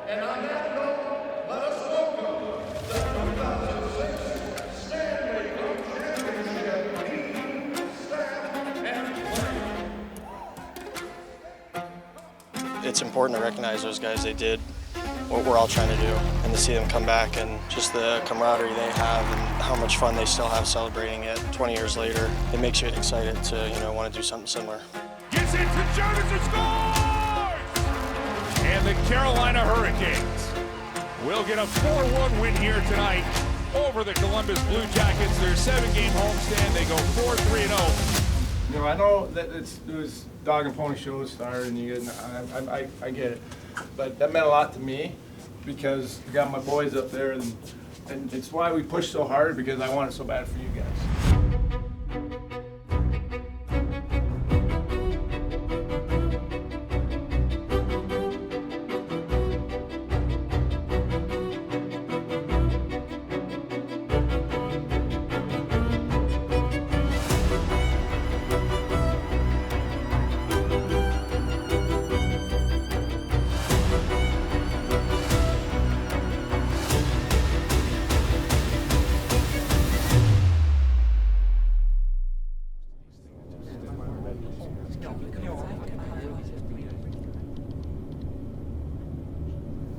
And on that note, let us welcome the 2006 Stanley Cup Championship Team, staff, and players. It's important to recognize those guys. They did what we're all trying to do, and to see them come back and just the camaraderie they have and how much fun they still have celebrating it 20 years later, it makes you excited to want to do something similar. Gets it to Jonas and scores! And the Carolina Hurricanes will get a 4-1 win here tonight over the Columbus Blue Jackets. Their 7-game homestand, they go 4-3-0. I know that it was dog and pony show start, and I get it, but that meant a lot to me because I got my boys up there, and it's why we pushed so hard, because I want it so bad for you guys.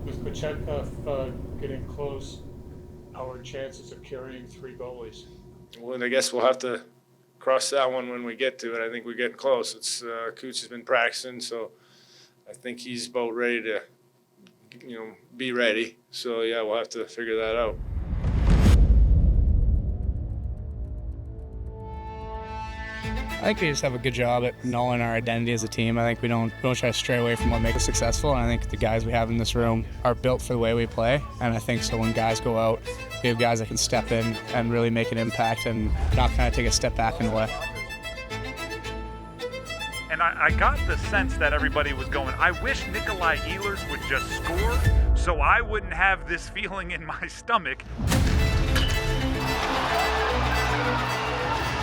With Kochetkov getting close, our chances of carrying 3 goalies. Well, I guess we'll have to cross that one when we get to it. I think we're getting close. It's Cooch has been practicing, so I think he's about ready to, be ready. So yeah, we'll have to figure that out. I think we just have a good job at knowing our identity as a team. I think we don't try to stray away from what makes us successful. And I think the guys we have in this room are built for the way we play. And I think so when guys go out, we have guys that can step in and really make an impact and not kind of take a step back and away. And I got the sense that everybody was going, I wish Nikolai Ehlers would just score so I wouldn't have this feeling in my stomach.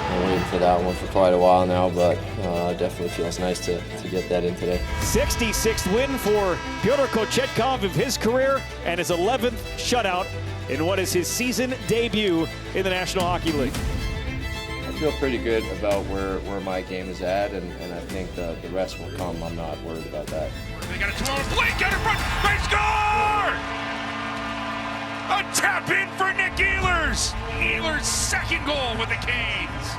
I'm waiting for that one for quite a while now, but definitely feels nice to get that in today. 66th win for Pyotr Kochetkov of his career and his 11th shutout in what is his season debut in the National Hockey League. I feel pretty good about where my game is at, and I think the rest will come. I'm not worried about that. They got a 2-0 Blake out in front. They score! A tap in for Nick Ehlers. Ehlers' second goal with the Canes.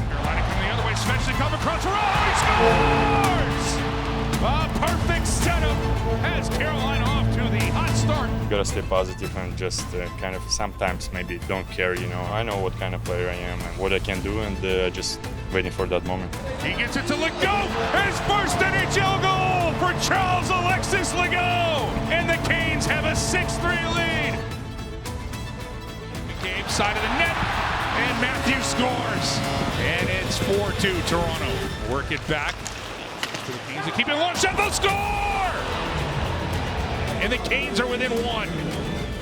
Carolina coming the other way. Svechnik come across. Oh, he scores! A perfect setup has Carolina off to the hot start. You gotta stay positive and just kind of sometimes maybe don't care, I know what kind of player I am and what I can do, and just waiting for that moment. He gets it to Legault. His first NHL goal for Charles Alexis Legault. And the Canes have a 6-3 lead. The game side of the net. And Matthew scores. And it's 4-2 Toronto. Work it back. The Canes are keeping one shot. They'll score! And the Canes are within 1.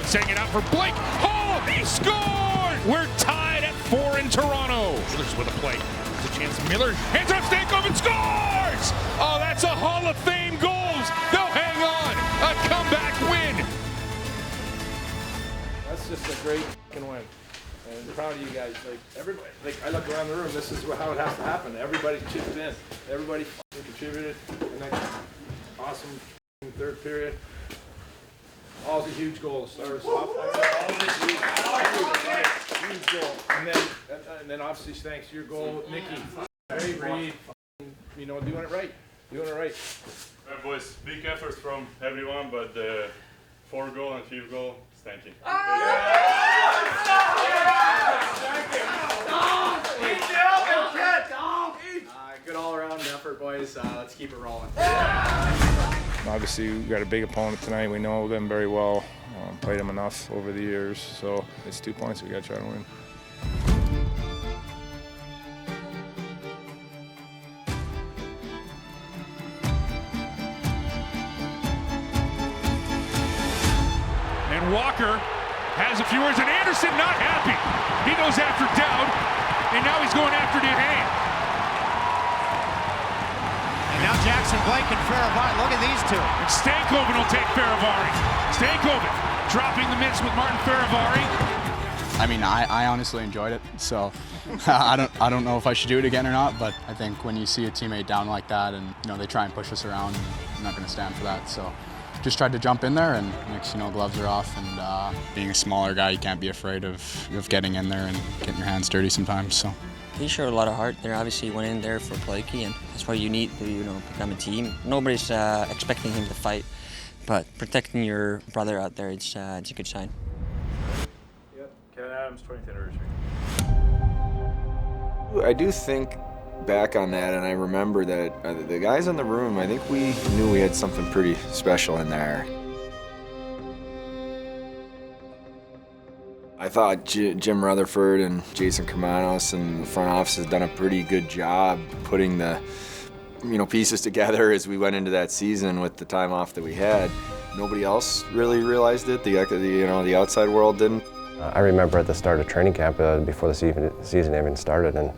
Setting it out for Blake. Oh, he scored! We're tied at 4 in Toronto. Ehlers with a play. There's a chance. Miller hands off Stankoff and scores! Oh, that's a Hall of Fame goals. They'll hang on. A comeback win. That's just a great fucking win. And I'm proud of you guys. Everybody, I look around the room, this is how it has to happen. Everybody chipped in. Everybody contributed in that awesome third period. All the huge goals. Huge goal. And then obviously thanks to your goal, Nikki. Very brave, doing it right. Boys, big effort from everyone, but 4 goal and 5 goal, thank you. Good all-around effort, boys. Let's keep it rolling. Obviously, we got a big opponent tonight. We know them very well. Played them enough over the years, so it's 2 points we got to try to win. And Walker has a few words, and Anderson not happy. He goes after Dowd, and now he's going after Duhane. Now Jackson Blake and Faravari. Look at these two. And Stankoven will take Faravari. Stankoven dropping the mitts with Martin Faravari. I mean, I honestly enjoyed it, so I don't know if I should do it again or not, but I think when you see a teammate down like that and, you know, they try and push us around, I'm not going to stand for that. So just tried to jump in there, and next, you know, gloves are off, and being a smaller guy, you can't be afraid of getting in there and getting your hands dirty sometimes. So he showed a lot of heart there. Obviously, he went in there for Blakey, and that's what you need to, you know, become a team. Nobody's expecting him to fight, but protecting your brother out there, it's a good sign. Kevin Adams' 20th anniversary. I do think back on that, and I remember that the guys in the room, I think we knew we had something pretty special in there. I thought Jim Rutherford and Jason Kermanos and the front office has done a pretty good job putting the, you know, pieces together as we went into that season with the time off that we had. Nobody else really realized it. The outside world didn't. I remember at the start of training camp, before the season even started, and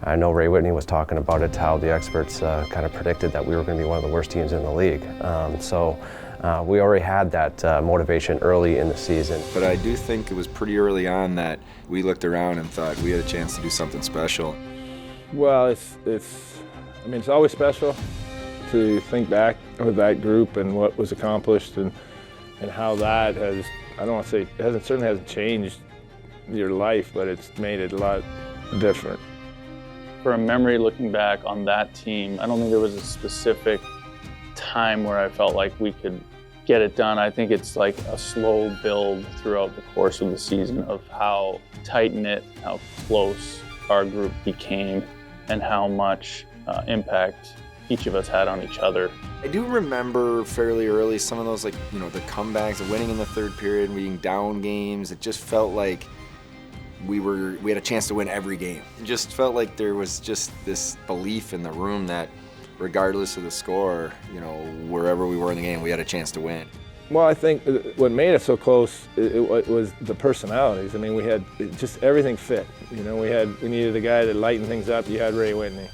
I know Ray Whitney was talking about it, how the experts kind of predicted that we were going to be one of the worst teams in the league. So we already had that motivation early in the season. But I do think it was pretty early on that we looked around and thought we had a chance to do something special. Well, it's always special to think back with that group and what was accomplished and how that has, I don't want to say, certainly hasn't changed your life, but it's made it a lot different. For a memory looking back on that team, I don't think there was a specific time where I felt like we could get it done. I think it's like a slow build throughout the course of the season of how tight-knit, how close our group became, and how much impact each of us had on each other. I do remember fairly early some of those, like, you know, the comebacks, the winning in the third period, being down games. It just felt like we had a chance to win every game. It just felt like there was just this belief in the room that regardless of the score, you know, wherever we were in the game, we had a chance to win. Well, I think what made us so close it was the personalities. I mean, we had just everything fit. You know, we needed a guy to lighten things up. You had Ray Whitney.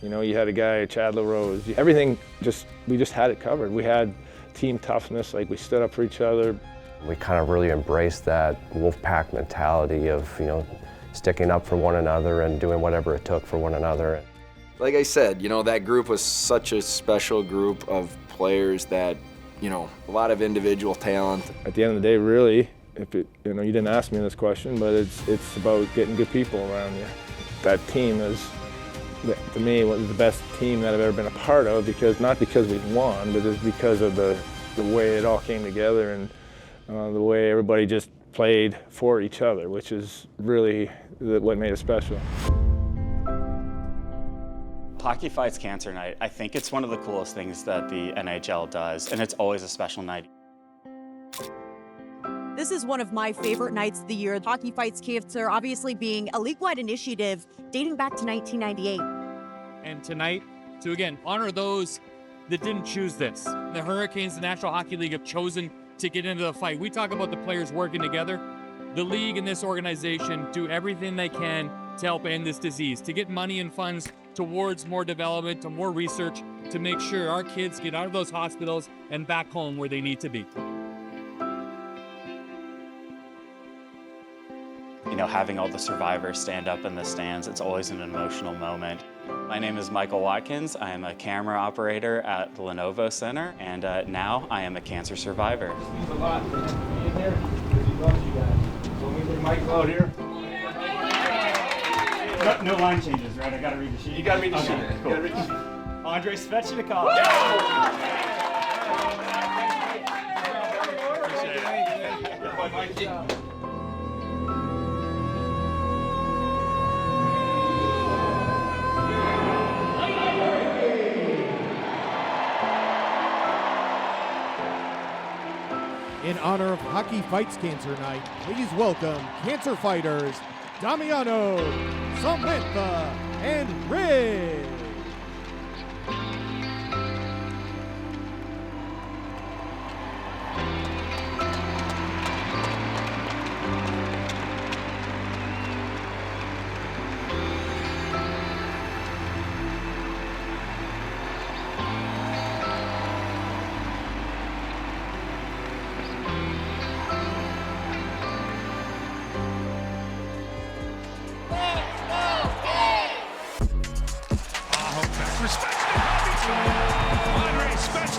You know, you had a guy, Chad LaRose. Everything we just had it covered. We had team toughness, like we stood up for each other. We kind of really embraced that Wolfpack mentality of, you know, sticking up for one another and doing whatever it took for one another. Like I said, you know, that group was such a special group of players that, you know, a lot of individual talent. At the end of the day, really, you know, you didn't ask me this question, but it's about getting good people around you. That team is, to me, was the best team that I've ever been a part of, not because we won, but it's because of the way it all came together and the way everybody just played for each other, which is really what made it special. Hockey Fights Cancer Night, I think it's one of the coolest things that the NHL does, and it's always a special night. This is one of my favorite nights of the year. Hockey Fights Cancer obviously being a league-wide initiative dating back to 1998. And tonight, to again honor those that didn't choose this. The Hurricanes, the National Hockey League, have chosen to get into the fight. We talk about the players working together. The league and this organization do everything they can to help end this disease, to get money and funds towards more development, to more research, to make sure our kids get out of those hospitals and back home where they need to be. You know, having all the survivors stand up in the stands, it's always an emotional moment. My name is Michael Watkins. I am a camera operator at the Lenovo Center, and now I am a cancer survivor. It means a lot to be in here because he loves you guys. So when we bring Michael out here. No line changes, right? I gotta read the sheet. You gotta read the sheet. Okay, cool. You gotta read the sheet. Andrei Svechnikov. Appreciate it. In honor of Hockey Fights Cancer Night, please welcome cancer fighters Damiano, Samantha, and Rick.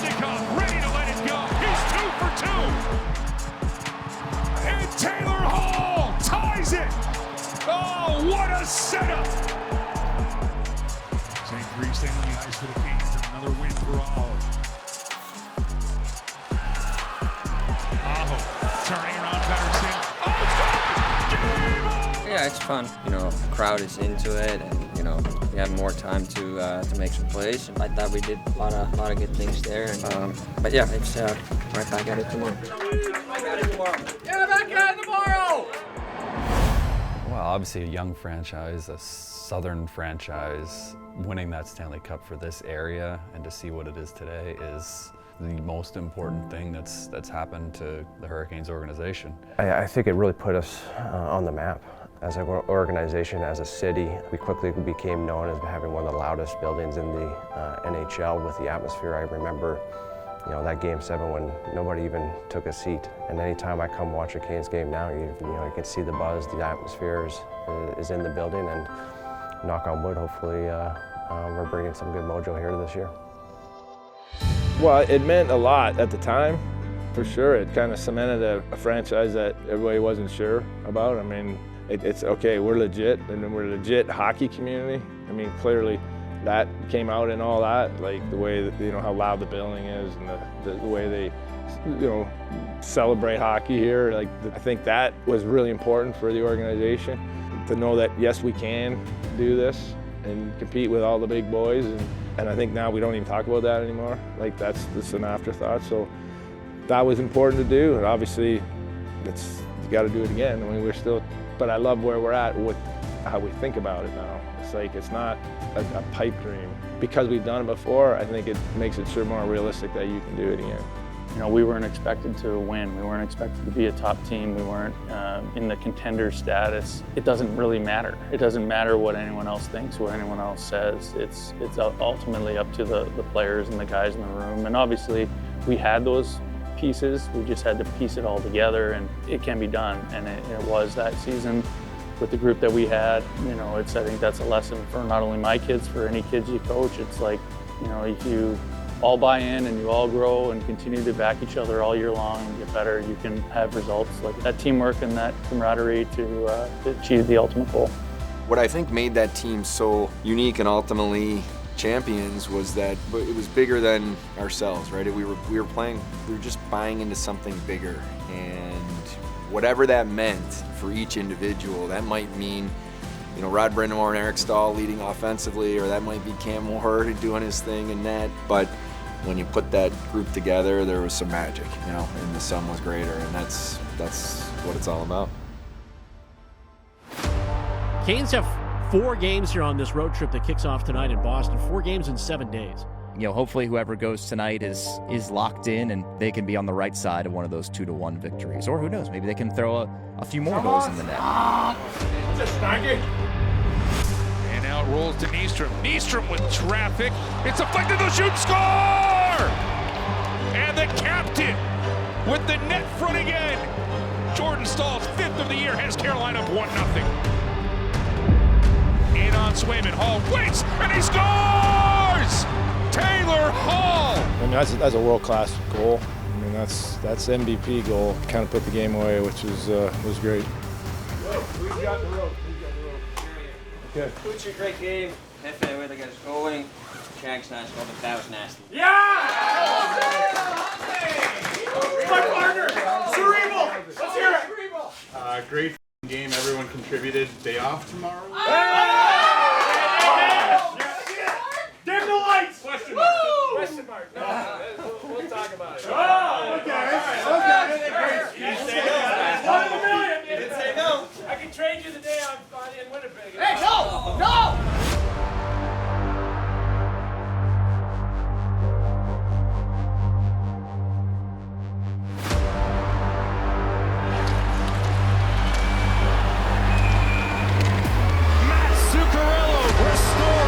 Svechnikov ready to let it go. He's 2 for 2. And Taylor Hall ties it. Oh, what a setup. St. Croix staying on the ice for the Canes, and another win for all. Aho turning around Patterson. Oh, it's good! Game on! Yeah, it's fun. You know, the crowd is into it, and you know, we have more time to make some plays. I thought we did a lot of good things there. And, but yeah, it's right back at it tomorrow. Yeah, back at it tomorrow! Well, obviously a young franchise, a Southern franchise, winning that Stanley Cup for this area and to see what it is today is the most important thing that's happened to the Hurricanes organization. I think it really put us on the map. As an organization, as a city, we quickly became known as having one of the loudest buildings in the NHL with the atmosphere. I remember, you know, that Game 7 when nobody even took a seat. And anytime I come watch a Canes game now, you can see the buzz, the atmosphere is in the building, and knock on wood, hopefully we're bringing some good mojo here this year. Well, it meant a lot at the time, for sure. It kind of cemented a franchise that everybody wasn't sure about. I mean, it's okay, we're legit, and we're a legit hockey community. I mean, clearly that came out in all that, like the way that, you know, how loud the building is and the way they, you know, celebrate hockey here. Like, I think that was really important for the organization to know that, yes, we can do this and compete with all the big boys. And I think now we don't even talk about that anymore. Like, that's an afterthought. So that was important to do. And obviously, you got to do it again. I mean, we're still, but I love where we're at with how we think about it now. It's like, it's not a pipe dream. Because we've done it before, I think it makes it sure more realistic that you can do it again. You know, we weren't expected to win. We weren't expected to be a top team. We weren't in the contender status. It doesn't really matter. It doesn't matter what anyone else thinks, what anyone else says. It's ultimately up to the players and the guys in the room. And obviously, we had those pieces. We just had to piece it all together, and it can be done. And it was that season with the group that we had. You know, I think that's a lesson for not only my kids, for any kids you coach. It's like, you know, if you all buy in and you all grow and continue to back each other all year long and get better, you can have results like that teamwork and that camaraderie to achieve the ultimate goal. What I think made that team so unique and ultimately champions was that it was bigger than ourselves, right? We were just buying into something bigger, and whatever that meant for each individual, that might mean, you know, Rod Brindamore and Eric Stahl leading offensively, or that might be Cam Ward doing his thing in net. But when you put that group together, there was some magic, you know, and the sum was greater, and that's what it's all about. Canes have 4 games here on this road trip that kicks off tonight in Boston. 4 games in 7 days. You know, hopefully whoever goes tonight is locked in, and they can be on the right side of one of those 2-1 victories. Or who knows, maybe they can throw a few more goals in the net. And out rolls to Nystrom. Nystrom with traffic. It's deflected, they'll shoot, score! And the captain with the net front again. Jordan Stahl's 5th of the year has Carolina up 1-0. In on Swayman, Hall waits, and he scores! Taylor Hall! I mean, that's a world-class goal. I mean, that's MVP goal. Kind of put the game away, which was great. Who's got the rope? Okay. Pooch, a great game. Hefe with the guys going. Shank's nice, but that was nasty. Yeah! My partner, Cerebral! Let's hear it! Great game. Everyone contributed. Day off tomorrow. Dim the lights! Question mark. No, we'll talk about it. Oh, okay. One in a million. You didn't say no. I can trade you the day I'm in Winnipeg. Hey, no! No!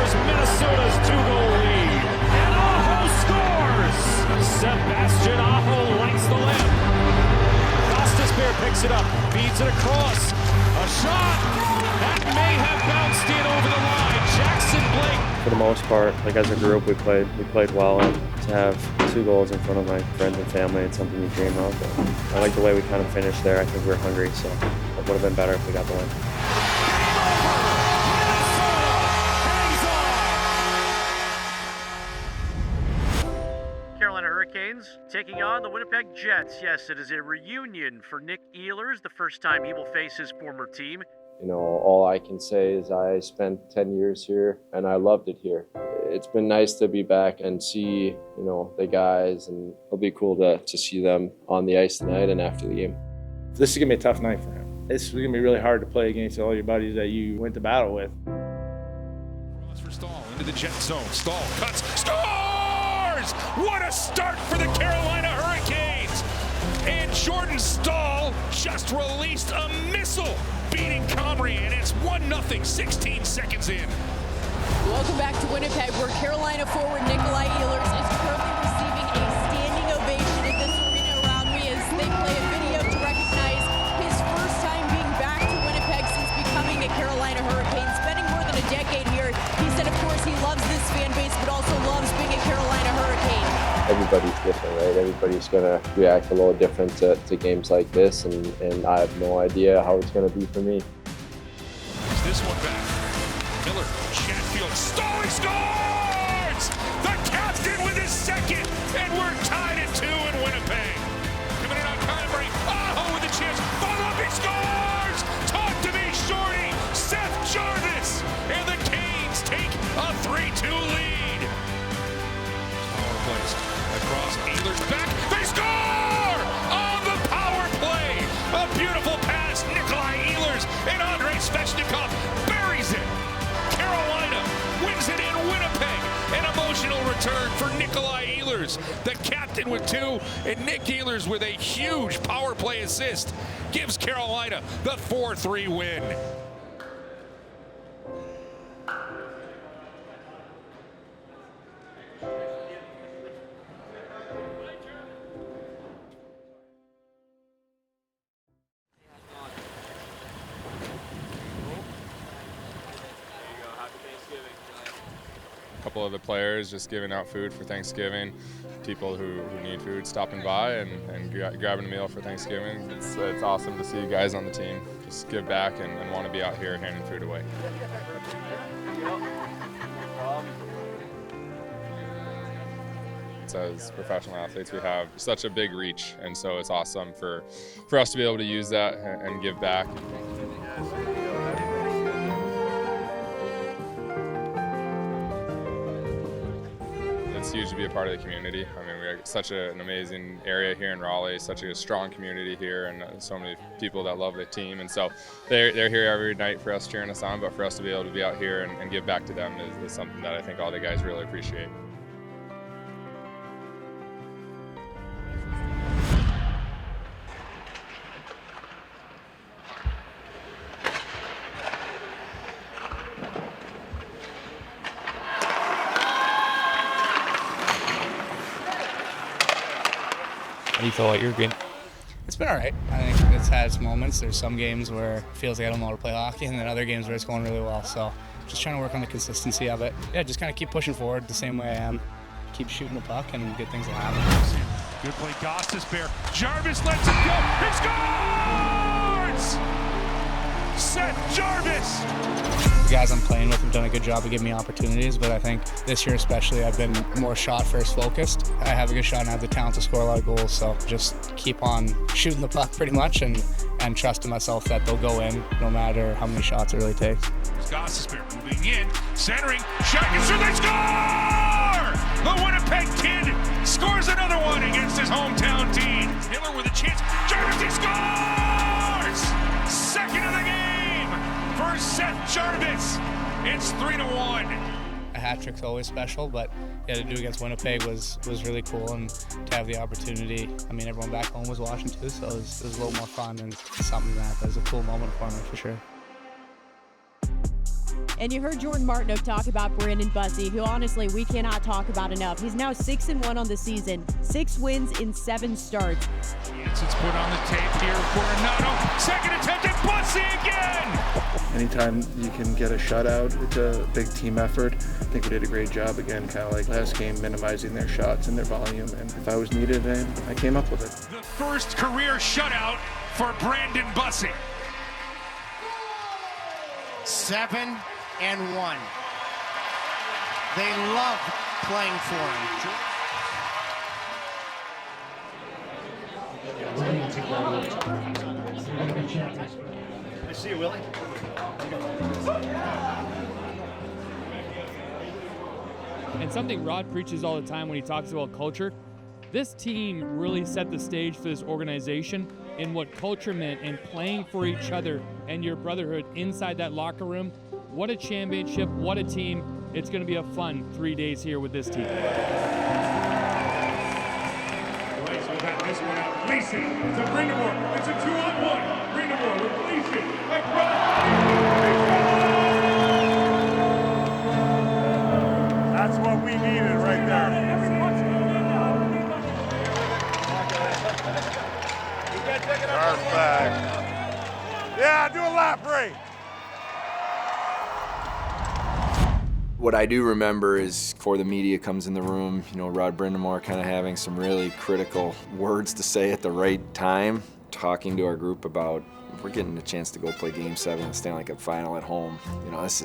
Minnesota's 2-goal lead. And Aho scores! Sebastian Aho lights the lamp. Costas picks it up, feeds it across. A shot that may have bounced in over the line. Jackson Blake for the most part, like as a group, we played well, and to have 2 goals in front of my friends and family, it's something you dream of. But I like the way we kind of finished there. I think we were hungry, so it would have been better if we got the win. Carolina Hurricanes taking on the Winnipeg Jets. Yes, it is a reunion for Nick Ehlers, the first time he will face his former team. You know, all I can say is I spent 10 years here and I loved it here. It's been nice to be back and see, you know, the guys, and it'll be cool to see them on the ice tonight and after the game. This is gonna be a tough night for him. It's gonna be really hard to play against all your buddies that you went to battle with. Cross for Stahl into the Jet zone. Stahl cuts, scores! What a start for the Carolina Hurricanes! And Jordan Stahl just released a missile, beating Comrie, and it's 1-0, 16 seconds in. Welcome back to Winnipeg, where Carolina forward Nikolai Ehlers is currently receiving a standing ovation in this arena around me as they play a video to recognize his first time being back to Winnipeg since becoming a Carolina Hurricane, spending more than a decade here. He said, of course, he loves this fan base, but also loves being a Carolina Hurricane. Everybody's different, right? Everybody's gonna react a little different to games like this, and I have no idea how it's gonna be for me. This one back. Miller, Chatfield, Stahl, he scores! The captain with his second, and we're tied at 2 in Winnipeg. Coming in on time break, Aho with a chance, follow up, he scores! Talk to me, Shorty, Seth Jarvis, and the Canes take a 3-2 lead. Power plays across, Ehlers back, they score! On the power play, a beautiful pass, Nikolai Ehlers, and Andrei Svechnikov buries it. Carolina wins it in Winnipeg. An emotional return for Nikolai Ehlers, the captain with 2, and Nick Ehlers with a huge power play assist gives Carolina the 4-3 win. A couple of the players just giving out food for Thanksgiving, people who need food stopping by and grabbing a meal for Thanksgiving. It's awesome to see you guys on the team just give back and want to be out here handing food away. As professional athletes, we have such a big reach, and so it's awesome for us to be able to use that and give back. It's huge to be a part of the community. I mean, we have such an amazing area here in Raleigh, such a strong community here, and so many people that love the team. And so they're here every night for us, cheering us on, but for us to be able to be out here and give back to them is something that I think all the guys really appreciate. How do you feel about your game? It's been all right. I think it's had its moments. There's some games where it feels like I don't know how to play hockey, and then other games where it's going really well. So just trying to work on the consistency of it. Yeah, just kind of keep pushing forward the same way I am. Keep shooting the puck, and good things will happen. Good play, Gostisbehere. Jarvis lets it go. He scores! Seth Jarvis! The guys I'm playing with have done a good job of giving me opportunities, but I think this year especially I've been more shot first focused. I have a good shot and I have the talent to score a lot of goals, so just keep on shooting the puck pretty much and trusting myself that they'll go in no matter how many shots it really takes. Gostisbehere moving in, centering, shot gets through, they score! The Winnipeg kid scores another one against his hometown team. Miller with a chance, Jarvis, he scores! Second of the game for Seth Jarvis. It's 3-1. A hat trick's always special, but yeah, to do against Winnipeg was really cool, and to have the opportunity. I mean, everyone back home was watching too, so it was a little more fun, and something that was a cool moment for me for sure. And you heard Jordan Martineau talk about Brandon Bussey, who honestly we cannot talk about enough. He's now 6-1 on the season, 6 wins in 7 starts. It's put on the tape here for Renato. Second attempt at Bussey again! Anytime you can get a shutout, it's a big team effort. I think we did a great job again, kind of like last game, minimizing their shots and their volume. And if I was needed, then I came up with it. The first career shutout for Brandon Bussey. 7-1. They love playing for him. I see you, Willie. And something Rod preaches all the time when he talks about culture, this team really set the stage for this organization and what culture meant and playing for each other and your brotherhood inside that locker room. What a championship, what a team. It's going to be a fun 3 days here with this team. This one out. Gleason to Brindamore. It's a 2-on-1. Brindamore with Gleason. That's what we needed right there. Perfect. Yeah, do a lap break. What I do remember is before the media comes in the room, you know, Rod Brindamore kind of having some really critical words to say at the right time, talking to our group about we're getting a chance to go play Game 7 of the Stanley Cup Final at home. You know, this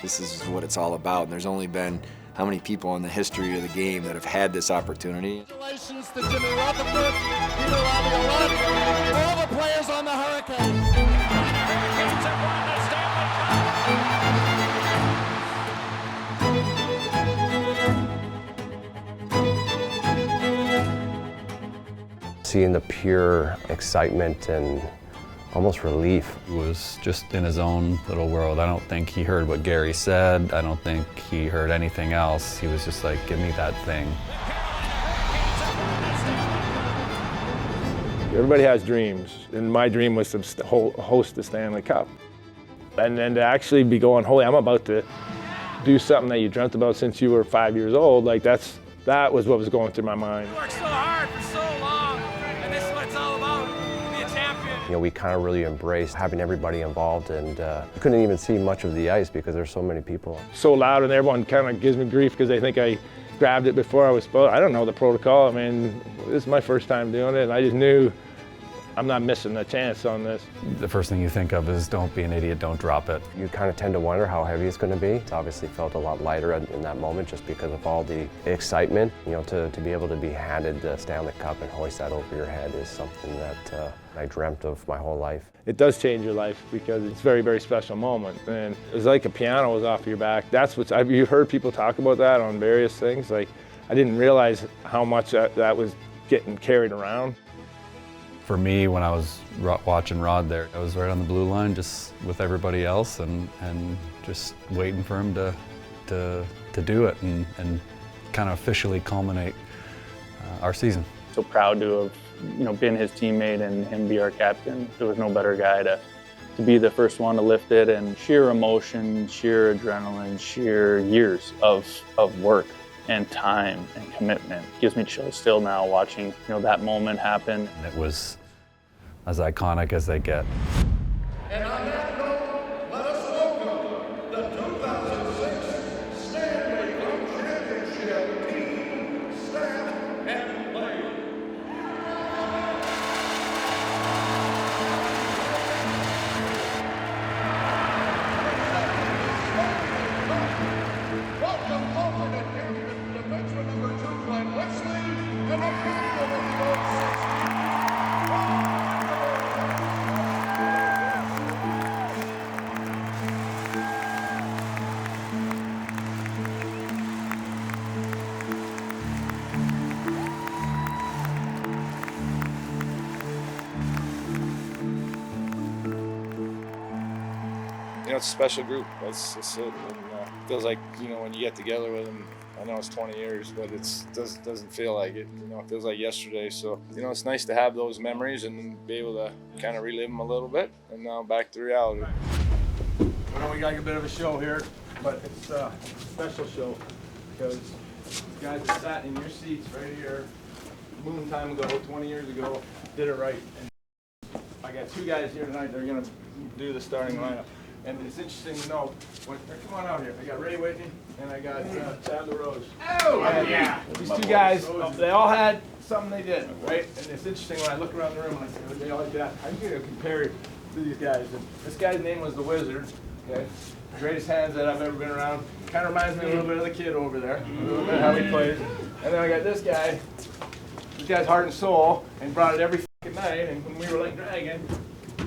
is what it's all about. And there's only been how many people in the history of the game that have had this opportunity. Congratulations to Jimmy Rutherford, Peter Laviolette, all the players on the Hurricanes. The Hurricanes have won the Stanley Cup. Seeing the pure excitement and almost relief. He was just in his own little world. I don't think he heard what Gary said. I don't think he heard anything else. He was just like, give me that thing. Everybody has dreams, and my dream was to host the Stanley Cup. And then to actually be going, holy, I'm about to do something that you dreamt about since you were 5 years old, like that was what was going through my mind. Worked so hard for so long, and this is what it's all about, be a champion. You know, we kind of really embraced having everybody involved, and you couldn't even see much of the ice because there's so many people. So loud, and everyone kind of gives me grief because they think I grabbed it before I was supposed. I don't know the protocol. I mean, this is my first time doing it, and I just knew I'm not missing a chance on this. The first thing you think of is don't be an idiot, don't drop it. You kind of tend to wonder how heavy it's going to be. It's obviously felt a lot lighter in that moment just because of all the excitement. You know, to be able to be handed the Stanley Cup and hoist that over your head is something that I dreamt of my whole life. It does change your life because it's a very, very special moment. And it was like a piano was off your back. That's what you've heard people talk about that on various things. Like, I didn't realize how much that was getting carried around. For me, when I was watching Rod there, I was right on the blue line just with everybody else and just waiting for him to do it and kind of officially culminate our season. So proud to have been his teammate and him be our captain. There was no better guy to be the first one to lift it, and sheer emotion, sheer adrenaline, sheer years of work and time and commitment. Gives me chills still now watching that moment happen. And it was as iconic as they get. And on that note, let us welcome the 2006 Stanley Cup Championship Team, staff, and players. Welcome forward and captain, the veteran number 2, Glenn Wesley, and the captain of number 6. It's a special group. That's it. And, feels like when you get together with them. I know it's 20 years, but it doesn't feel like it. It feels like yesterday. So it's nice to have those memories and be able to kind of relive them a little bit. And now back to reality. I know we got a bit of a show here, but it's a special show because these guys that sat in your seats right here, moon time ago, 20 years ago, did it right. And I got two guys here tonight that are going to do the starting lineup. And it's interesting to know, come on out here. I got Ray Whitney and I got Chad LaRose. Oh, yeah. These two guys, they all had something they did, right? And it's interesting when I look around the room and I say, they all did that. I'm going to compare to these guys. And this guy's name was the Wizard. Okay, greatest hands that I've ever been around. Kind of reminds me a little bit of the kid over there, a little bit how he plays. And then I got this guy. This guy's heart and soul, and brought it every fucking night. And when we were like Dragon,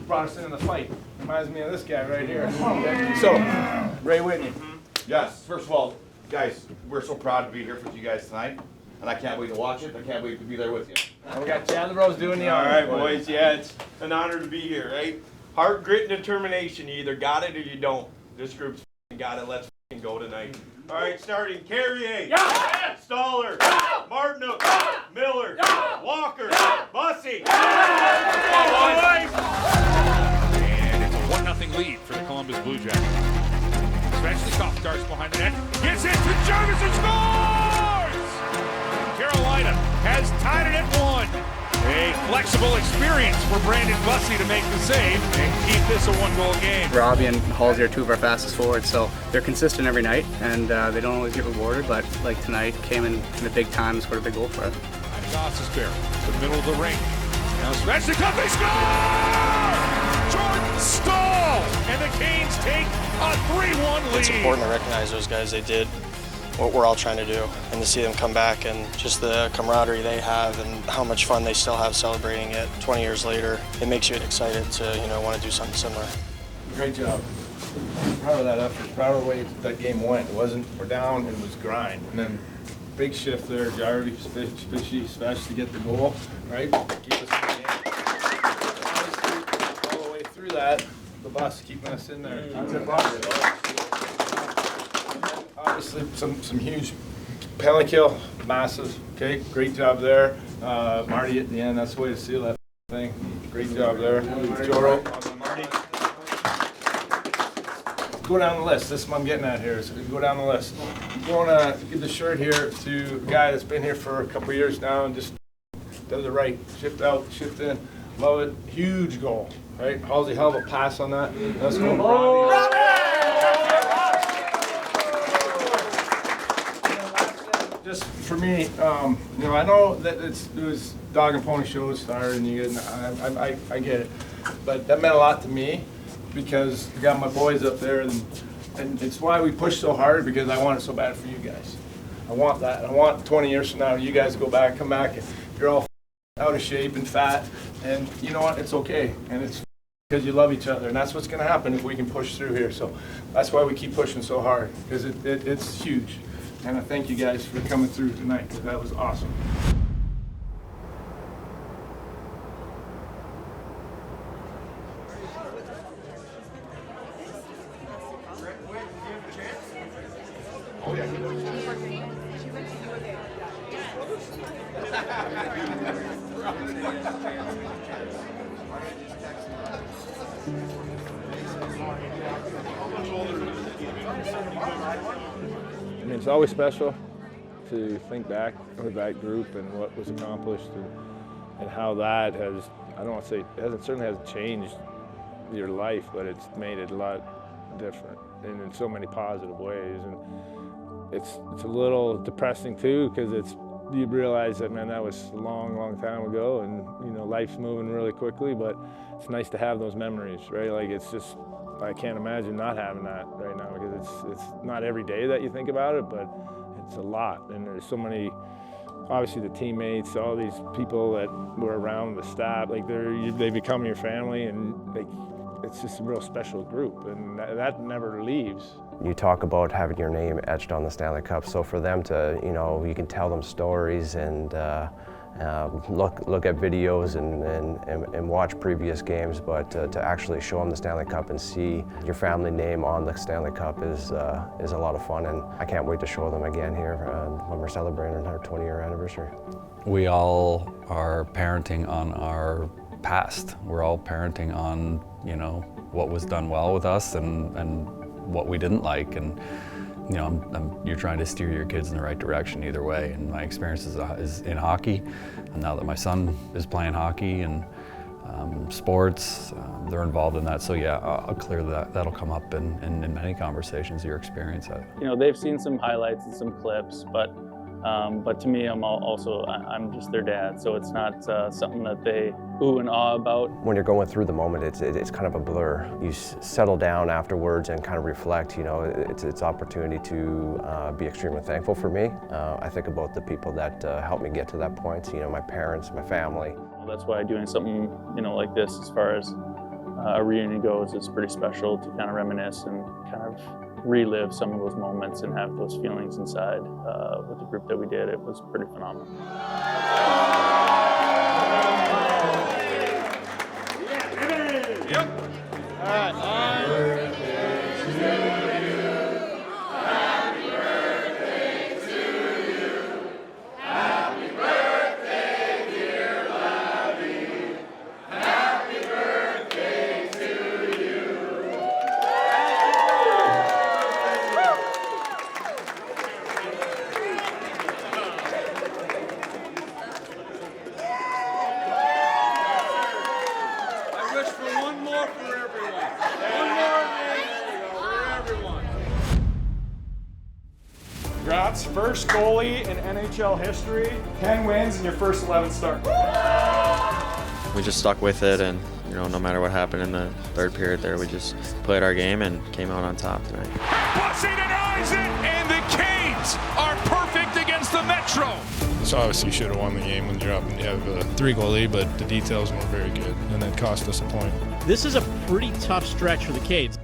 brought us into the fight. Reminds me of this guy right here. Okay. So, Ray Whitney. Yes. First of all, guys, we're so proud to be here with you guys tonight, and I can't wait to watch it. I can't wait to be there with you. And we got Chad LaRose doing the honors. All right, boys. Yeah, it's an honor to be here, right? Heart, grit, and determination. You either got it or you don't. This group's got it. Let's go tonight. All right, starting Carrier, Stoller, Martinook, Miller, Walker, Bussy. And it's a 1-0 lead for the Columbus Blue Jackets. Svechnikov starts behind the net, gets it to Jarvis and scores! Carolina has tied it at 1. A flexible experience for Brandon Bussy to make the save and keep this a 1-goal game. Robbie and Halsey are two of our fastest forwards, so they're consistent every night, and they don't always get rewarded, but like tonight, came in the big time and scored a big goal for us. Gostisbehere, the middle of the ring. Now Svechnikov, they score! Jordan Staal! And the Canes take a 3-1 lead. It's important to recognize those guys. They did what we're all trying to do, and to see them come back and just the camaraderie they have and how much fun they still have celebrating it 20 years later. It makes you excited to, want to do something similar. Great job. Proud of that effort. Proud of the way that game went. It wasn't, we're down, it was grind. And then big shift there, Jarvis, Spech to get the goal, right? Keep us in the game. Obviously, all the way through that, the bus keeping us in there. Obviously, some huge penalty kill, massive. Okay, great job there. Marty at the end, that's the way to seal that thing. Great job there. Joro. Marty. Go down the list. This is what I'm getting at here. So go down the list. I want to give the shirt here to a guy that's been here for a couple of years now and just does it right. Shift out, shift in. Love it. Huge goal. Right? Halsey, hell of a pass on that. Let's go, Robbie. Just for me, I know that it was dog and pony show started, and I get it, but that meant a lot to me because I got my boys up there, and it's why we push so hard, because I want it so bad for you guys. I want that. I want 20 years from now, you guys come back, and you're all out of shape and fat, and you know what? It's okay, and it's because you love each other, and that's what's going to happen if we can push through here. So that's why we keep pushing so hard, because it's huge. And I thank you guys for coming through tonight, because that was awesome. I mean, it's always special to think back with that group and what was accomplished and how that has, I don't want to say, it certainly hasn't changed your life, but it's made it a lot different and in so many positive ways. And it's a little depressing too, because you realize that, man, that was a long, long time ago, and life's moving really quickly, but it's nice to have those memories, right? Like, it's just, I can't imagine not having that right now, because it's not every day that you think about it, but it's a lot. And there's so many, obviously the teammates, all these people that were around the staff, like they become your family, and it's just a real special group, and that never leaves. You talk about having your name etched on the Stanley Cup, so for them to, you can tell them stories and look at videos and watch previous games, but to actually show them the Stanley Cup and see your family name on the Stanley Cup is a lot of fun, and I can't wait to show them again here when we're celebrating our 20-year anniversary. We all are parenting on our past. We're all parenting on, what was done well with us and what we didn't like. And you know, you're trying to steer your kids in the right direction either way. And my experience is in hockey. And now that my son is playing hockey and sports, they're involved in that. So yeah, clearly that'll come up in many conversations, your experience. You know, they've seen some highlights and some clips, but to me, I'm just their dad, so it's not something that they ooh and ah about. When you're going through the moment, it's kind of a blur. You settle down afterwards and kind of reflect. You know, it's opportunity to be extremely thankful for me. I think about the people that helped me get to that point. You know, my parents, my family. That's why doing something, you know, like this, as far as a reunion goes, is pretty special to kind of reminisce and kind of relive some of those moments and have those feelings inside. With the group that we did, it was pretty phenomenal. Yep. All right. Congrats, first goalie in NHL history, 10 wins in your first 11 starts. We just stuck with it, and you know, no matter what happened in the third period there, we just played our game and came out on top tonight. Pussy denies it, and the Canes are perfect against the Metro. So obviously you should have won the game when you're up and you have a 3-goal lead, but the details weren't very good, and that cost us a point. This is a pretty tough stretch for the Canes.